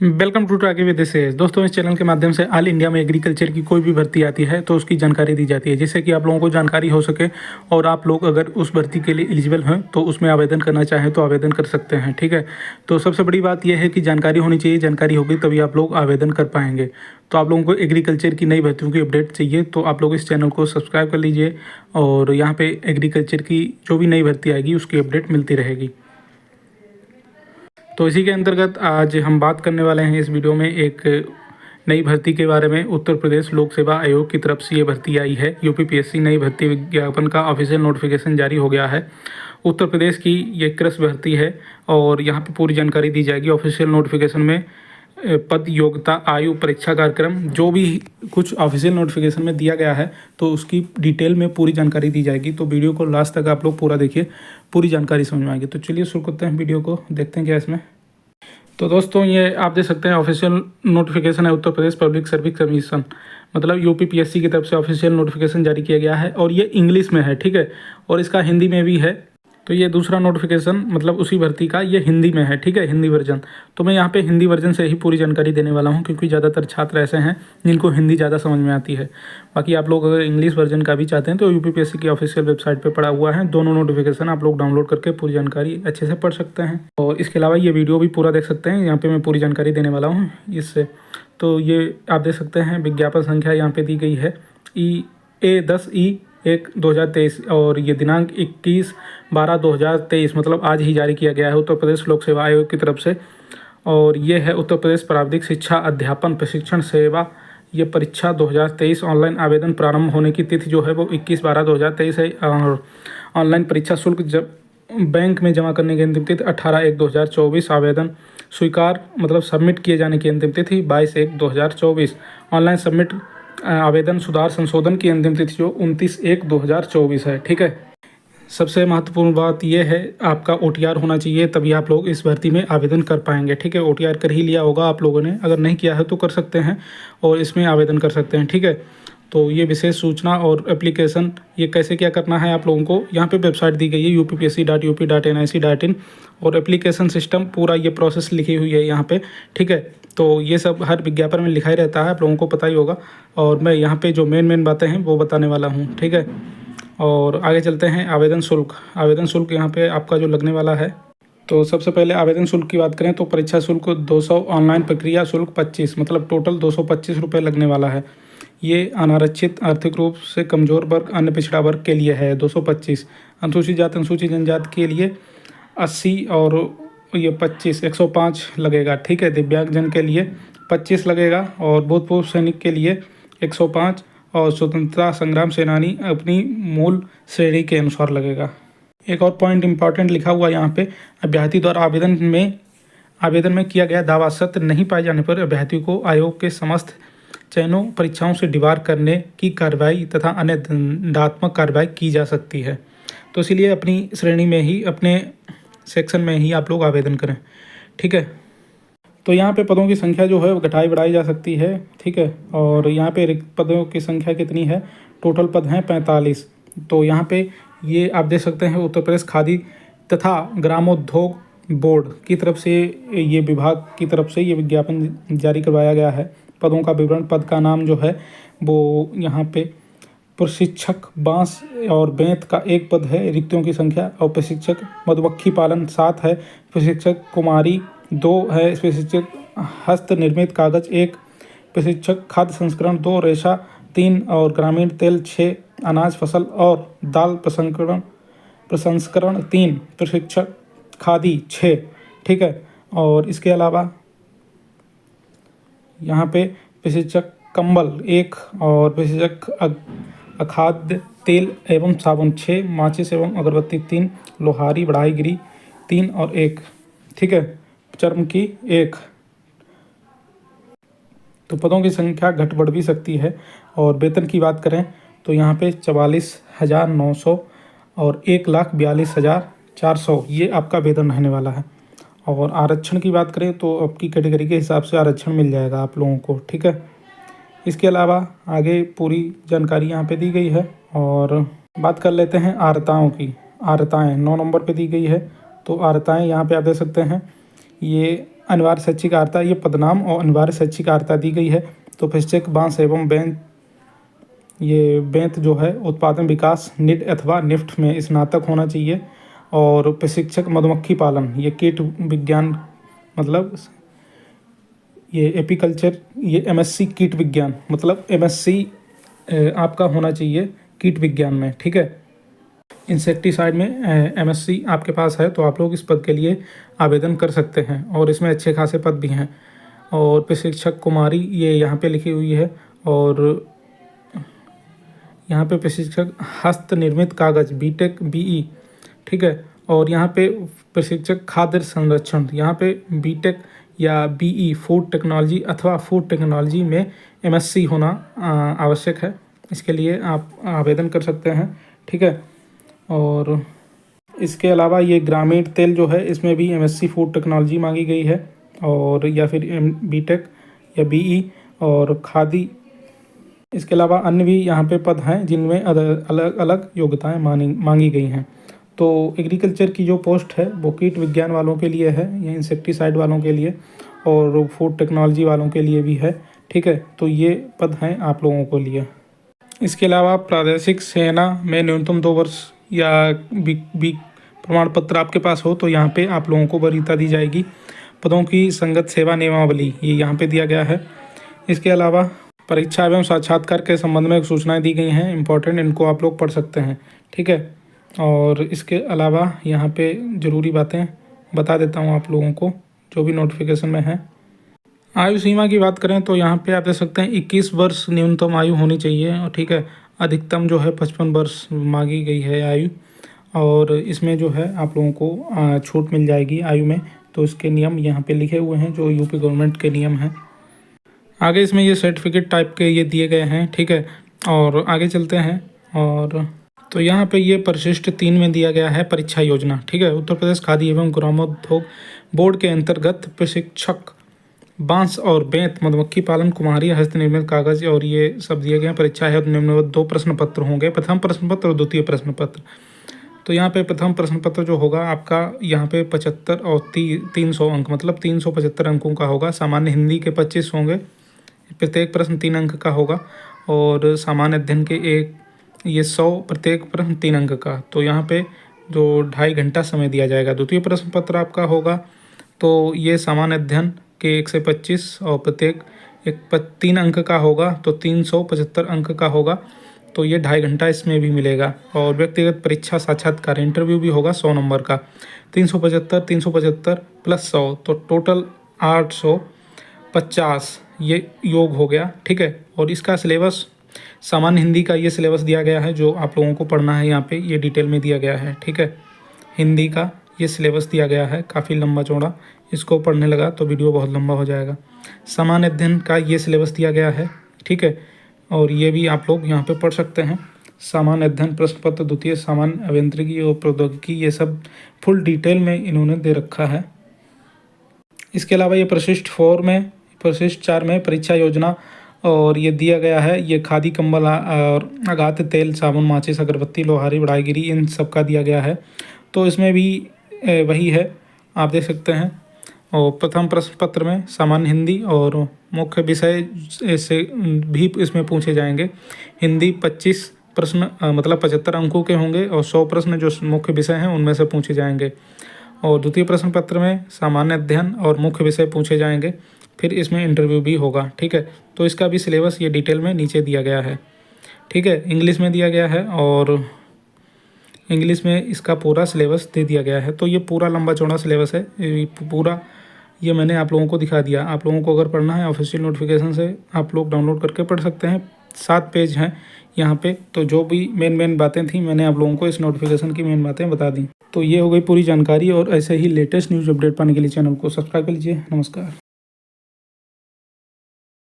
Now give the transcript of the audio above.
Welcome to टाकी with this. दोस्तों, इस चैनल के माध्यम से ऑल इंडिया में एग्रीकल्चर की कोई भी भर्ती आती है तो उसकी जानकारी दी जाती है, जिससे कि आप लोगों को जानकारी हो सके और आप लोग अगर उस भर्ती के लिए एलिजिबल हैं तो उसमें आवेदन करना चाहें तो आवेदन कर सकते हैं। ठीक है, तो सबसे बड़ी बात यह है कि जानकारी होनी चाहिए। जानकारी होगी तभी आप लोग आवेदन कर पाएंगे। तो आप लोगों को एग्रीकल्चर की नई भर्तियों की अपडेट चाहिए तो आप लोग इस चैनल को सब्सक्राइब कर लीजिए और यहाँ पे एग्रीकल्चर की जो भी नई भर्ती आएगी उसकी अपडेट मिलती रहेगी। तो इसी के अंतर्गत आज हम बात करने वाले हैं इस वीडियो में एक नई भर्ती के बारे में। उत्तर प्रदेश लोक सेवा आयोग की तरफ से ये भर्ती आई है। यूपीपीएससी नई भर्ती विज्ञापन का ऑफिशियल नोटिफिकेशन जारी हो गया है। उत्तर प्रदेश की ये कृषि भर्ती है और यहाँ पे पूरी जानकारी दी जाएगी ऑफिशियल नोटिफिकेशन में। पद, योग्यता, आयु, परीक्षा कार्यक्रम, जो भी कुछ ऑफिशियल नोटिफिकेशन में दिया गया है तो उसकी डिटेल में पूरी जानकारी दी जाएगी। तो वीडियो को लास्ट तक आप लोग पूरा देखिए, पूरी जानकारी समझ में आएगी। तो चलिए शुरू करते हैं वीडियो को, देखते हैं क्या इसमें। तो दोस्तों, ये आप देख सकते हैं ऑफिशियल नोटिफिकेशन है। Uttar Pradesh public service commission मतलब यूपीपीएससी की तरफ से ऑफिशियल नोटिफिकेशन जारी किया गया है और ये इंग्लिश में है। ठीक है, और इसका हिंदी में भी है। तो ये दूसरा नोटिफिकेशन मतलब उसी भर्ती का ये हिंदी में है। ठीक है, हिंदी वर्जन। तो मैं यहाँ पे हिंदी वर्जन से ही पूरी जानकारी देने वाला हूँ क्योंकि ज़्यादातर छात्र ऐसे हैं जिनको हिंदी ज़्यादा समझ में आती है। बाकी आप लोग अगर इंग्लिश वर्जन का भी चाहते हैं तो यूपीपीएससी की ऑफिशियल वेबसाइट पर पड़ा हुआ है। दोनों नोटिफिकेशन आप लोग डाउनलोड करके पूरी जानकारी अच्छे से पढ़ सकते हैं और इसके अलावा ये वीडियो भी पूरा देख सकते हैं। यहाँ पर मैं पूरी जानकारी देने वाला हूँ इससे। तो ये आप देख सकते हैं विज्ञापन संख्या यहाँ पर दी गई है E10E1/2023 और ये दिनांक 21/12/2023 मतलब आज ही जारी किया गया है उत्तर प्रदेश लोक सेवा आयोग की तरफ से। और ये है उत्तर प्रदेश प्राविधिक शिक्षा अध्यापन प्रशिक्षण सेवा ये परीक्षा 2023। ऑनलाइन आवेदन प्रारंभ होने की तिथि जो है वो 21/12/2023 है और ऑनलाइन परीक्षा शुल्क बैंक में जमा करने की अंतिम तिथि 18/1/2024। आवेदन स्वीकार मतलब सबमिट किए जाने की अंतिम तिथि 22/1/2024। ऑनलाइन सबमिट आवेदन सुधार संशोधन की अंतिम तिथि जो 29/1/2024 है। ठीक है, सबसे महत्वपूर्ण बात यह है आपका OTR होना चाहिए, तभी आप लोग इस भर्ती में आवेदन कर पाएंगे। ठीक है, OTR कर ही लिया होगा आप लोगों ने, अगर नहीं किया है तो कर सकते हैं और इसमें आवेदन कर सकते हैं। ठीक है, तो ये विशेष सूचना और एप्लीकेशन ये कैसे क्या करना है आप लोगों को यहाँ पे वेबसाइट दी गई है uppsc.up.nic.in और एप्लीकेशन सिस्टम पूरा ये प्रोसेस लिखी हुई है यहाँ पे। ठीक है, तो ये सब हर विज्ञापन में लिखा ही रहता है, आप लोगों को पता ही होगा और मैं यहाँ पे जो मेन बातें हैं वो बताने वाला हूँ। ठीक है, और आगे चलते हैं। आवेदन शुल्क यहाँ पे आपका जो लगने वाला है। तो सबसे पहले आवेदन शुल्क की बात करें तो परीक्षा शुल्क 200, ऑनलाइन प्रक्रिया शुल्क 25 मतलब टोटल 225 रुपये लगने वाला है। ये अनारक्षित, आर्थिक रूप से कमज़ोर वर्ग, अन्य पिछड़ा वर्ग के लिए है 225। अनुसूचित जाति अनुसूचित जनजाति के लिए 80 और ये 25 105 लगेगा। ठीक है, दिव्यांगजन के लिए 25 लगेगा और भूतपूर्व सैनिक के लिए 105 और स्वतंत्रता संग्राम सेनानी अपनी मूल श्रेणी के अनुसार लगेगा। एक और पॉइंट इंपॉर्टेंट लिखा हुआ यहाँ पे, अभ्यर्थी द्वारा आवेदन में किया गया दावा सत्य नहीं पाए जाने पर अभ्यर्थी को आयोग के समस्त चयनों परीक्षाओं से डिबार करने की कार्रवाई तथा अन्य दंडात्मक कार्रवाई की जा सकती है। तो इसलिए अपनी श्रेणी में ही, अपने सेक्शन में ही आप लोग आवेदन करें। ठीक है, तो यहाँ पे पदों की संख्या जो है वो घटाई बढ़ाई जा सकती है। ठीक है, और यहाँ पे रिक्त पदों की संख्या कितनी है, टोटल पद हैं 45। तो यहाँ पे ये आप देख सकते हैं उत्तर प्रदेश खादी तथा ग्रामोद्योग बोर्ड की तरफ से, ये विभाग की तरफ से ये विज्ञापन जारी करवाया गया है। पदों का विवरण, पद का नाम जो है वो यहाँ पे प्रशिक्षक बांस और बेंत का 1 पद है, रिक्तियों की संख्या। और प्रशिक्षक मधुमक्खी पालन 7 है, प्रशिक्षक कुमारी 2 है, प्रशिक्षक हस्त निर्मित कागज 1, प्रशिक्षक खाद्य संस्करण 2, रेशा 3 और ग्रामीण तेल 6, अनाज फसल और दाल प्रसंस्करण 3, प्रशिक्षक खादी 6। ठीक है, और इसके अलावा यहाँ पे प्रशिक्षक कंबल 1 और प्रशिक्षक अखाद्य तेल एवं साबुन 6, माचिस एवं अगरबत्ती 3, लोहारी बढ़ाईगिरी 3 और 1। ठीक है, चर्म की 1। तो पदों की संख्या घट बढ़ भी सकती है। और वेतन की बात करें तो यहाँ पे 44,900 और 1,42,400 ये आपका वेतन रहने वाला है। और आरक्षण की बात करें तो आपकी कैटेगरी के हिसाब से आरक्षण मिल जाएगा आप लोगों को। ठीक है, इसके अलावा आगे पूरी जानकारी यहाँ पे दी गई है। और बात कर लेते हैं आर्ताओं की। आर्ताएँ 9 नंबर पे दी गई है। तो आर्ताएँ यहाँ पे आप देख सकते हैं, ये अनिवार्य शैक्षिक अर्हता, ये पदनाम और अनिवार्य शैक्षिक अर्हता दी गई है। तो प्रशिक्षक बांस एवं बेंत जो है उत्पादन विकास निट अथवा निफ्ट में स्नातक होना चाहिए। और प्रशिक्षक मधुमक्खी पालन, ये कीट विज्ञान मतलब ये एपीकल्चर, ये एमएससी कीट विज्ञान मतलब एमएससी आपका होना चाहिए कीट विज्ञान में, ठीक है। इंसेक्टिसाइड में एमएससी आपके पास है तो आप लोग इस पद के लिए आवेदन कर सकते हैं और इसमें अच्छे खासे पद भी हैं। और प्रशिक्षक कुमारी ये यहाँ पे लिखी हुई है। और यहाँ पे प्रशिक्षक हस्त निर्मित कागज बीटेक बीई, ठीक है। और यहाँ पे प्रशिक्षक खाद्य संरक्षण, यहाँ पे बीटेक या बीई फूड टेक्नोलॉजी अथवा फूड टेक्नोलॉजी में एमएससी होना आवश्यक है। इसके लिए आप आवेदन कर सकते हैं, ठीक है। और इसके अलावा ये ग्रामीण तेल जो है इसमें भी एमएससी फूड टेक्नोलॉजी मांगी गई है और या फिर बीटेक या बीई और खादी। इसके अलावा अन्य भी यहाँ पे पद हैं जिनमें अलग अलग योग्यताएं मांगी गई हैं। तो एग्रीकल्चर की जो पोस्ट है वो कीट विज्ञान वालों के लिए है, या इंसेक्टिसाइड वालों के लिए और फूड टेक्नोलॉजी वालों के लिए भी है, ठीक है। तो ये पद हैं आप लोगों को लिए। इसके अलावा प्रादेशिक सेना में न्यूनतम 2 वर्ष या बी प्रमाण पत्र आपके पास हो तो यहाँ पे आप लोगों को वरीयता दी जाएगी। पदों की संगत सेवा नियमावली ये यहाँ पे दिया गया है। इसके अलावा परीक्षा एवं साक्षात्कार के संबंध में सूचनाएं दी गई हैं इंपॉर्टेंट, इनको आप लोग पढ़ सकते हैं, ठीक है। और इसके अलावा यहाँ पे ज़रूरी बातें बता देता हूँ आप लोगों को जो भी नोटिफिकेशन में है। आयु सीमा की बात करें तो यहाँ पे आप देख सकते हैं 21 वर्ष न्यूनतम आयु होनी चाहिए, और ठीक है। अधिकतम जो है 55 वर्ष मांगी गई है आयु। और इसमें जो है आप लोगों को छूट मिल जाएगी आयु में। तो इसके नियम यहाँ पे लिखे हुए हैं जो यूपी गवर्नमेंट के नियम हैं। आगे इसमें ये सर्टिफिकेट टाइप के ये दिए गए हैं, ठीक है। और आगे चलते हैं। और तो यहाँ पे ये परिशिष्ट 3 में दिया गया है परीक्षा योजना, ठीक है। उत्तर प्रदेश खादी एवं ग्रामोद्योग बोर्ड के अंतर्गत प्रशिक्षक बांस और बेंत मधुमक्खी पालन कुम्हारी हस्त निर्मित कागज और ये सब दिए गए हैं। परीक्षा है निम्नलिखित 2 प्रश्न पत्र होंगे, प्रथम प्रश्न पत्र और द्वितीय प्रश्न पत्र। तो यहाँ पे प्रथम प्रश्न पत्र जो होगा आपका यहाँ पे 75 और 300 अंक मतलब 375 अंकों का होगा। सामान्य हिंदी के 25 होंगे, प्रत्येक प्रश्न 3 अंक का होगा। और सामान्य अध्ययन के ये 100 प्रत्येक प्रश्न 3 अंक का। तो यहाँ पे जो 2.5 घंटा समय दिया जाएगा। द्वितीय प्रश्न पत्र आपका होगा तो ये सामान्य अध्ययन के 1 से 25 और प्रत्येक 3 अंक का होगा तो 375 अंक का होगा। तो ये 2.5 घंटा इसमें भी मिलेगा। और व्यक्तिगत परीक्षा साक्षात्कार इंटरव्यू भी होगा 100 नंबर का। 375 प्लस 100 तो टोटल 850 ये योग हो गया, ठीक है। और इसका सिलेबस सामान्य हिंदी का ये सिलेबस दिया गया है जो आप लोगों को पढ़ना है, यहाँ पे ये डिटेल में दिया गया है, ठीक है। हिंदी का ये सिलेबस दिया गया है काफ़ी लंबा चौड़ा, इसको पढ़ने लगा तो वीडियो बहुत लंबा हो जाएगा। सामान्य अध्ययन का ये सिलेबस दिया गया है, ठीक है। और ये भी आप लोग यहाँ पे पढ़ सकते हैं। सामान्य अध्ययन प्रश्न पत्र द्वितीय सामान्य अभियांत्रिकी और प्रौद्योगिकी ये सब फुल डिटेल में इन्होंने दे रखा है। इसके अलावा ये प्रशिष्ट 4 में परीक्षा योजना और ये दिया गया है। ये खादी कंबल और अगात तेल साबुन माचिस अगरबत्ती लोहारी बढ़ाईगिरी इन सब का दिया गया है। तो इसमें भी वही है, आप देख सकते हैं। और प्रथम प्रश्न पत्र में सामान्य हिंदी और मुख्य विषय से भी इसमें पूछे जाएंगे। हिंदी 25 प्रश्न मतलब 75 अंकों के होंगे और 100 प्रश्न जो मुख्य विषय हैं उनमें से पूछे जाएंगे। और द्वितीय प्रश्न पत्र में सामान्य अध्ययन और मुख्य विषय पूछे जाएंगे। फिर इसमें इंटरव्यू भी होगा, ठीक है। तो इसका भी सिलेबस ये डिटेल में नीचे दिया गया है, ठीक है। इंग्लिश में दिया गया है और इंग्लिश में इसका पूरा सिलेबस दे दिया गया है। तो ये पूरा लंबा चौड़ा सिलेबस है, पूरा ये मैंने आप लोगों को दिखा दिया। आप लोगों को अगर पढ़ना है ऑफिशियल नोटिफिकेशन से आप लोग डाउनलोड करके पढ़ सकते हैं। 7 पेज हैं यहाँ पे। तो जो भी मेन बातें थी मैंने आप लोगों को इस नोटिफिकेशन की मेन बातें बता दी। तो ये हो गई पूरी जानकारी। और ऐसे ही लेटेस्ट न्यूज़ अपडेट पाने के लिए चैनल को सब्सक्राइब कर लीजिए। नमस्कार।